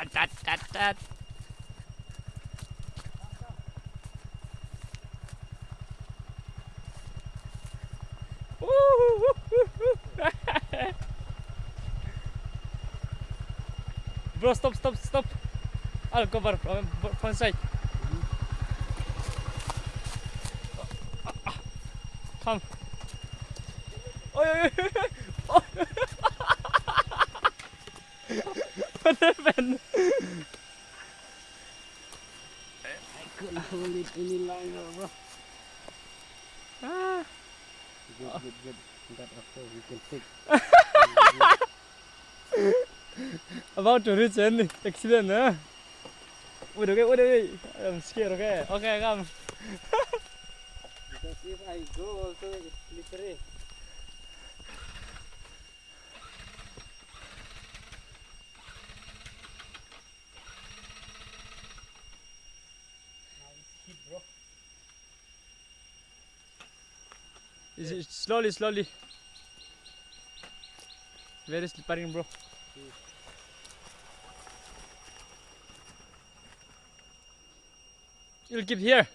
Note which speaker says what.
Speaker 1: Chat. Bro, stop. I'll cover from side. Come. Oi. What happened?
Speaker 2: I couldn't hold it any longer, bro.
Speaker 1: Ah.
Speaker 2: Good. That after we can take.
Speaker 1: About to reach an accident, huh? Wait, okay. I'm scared, okay? Okay, come.
Speaker 2: Because if I go also it's slippery. Now it's skid, bro.
Speaker 1: Is it slowly. Very slippery, bro. You'll keep here.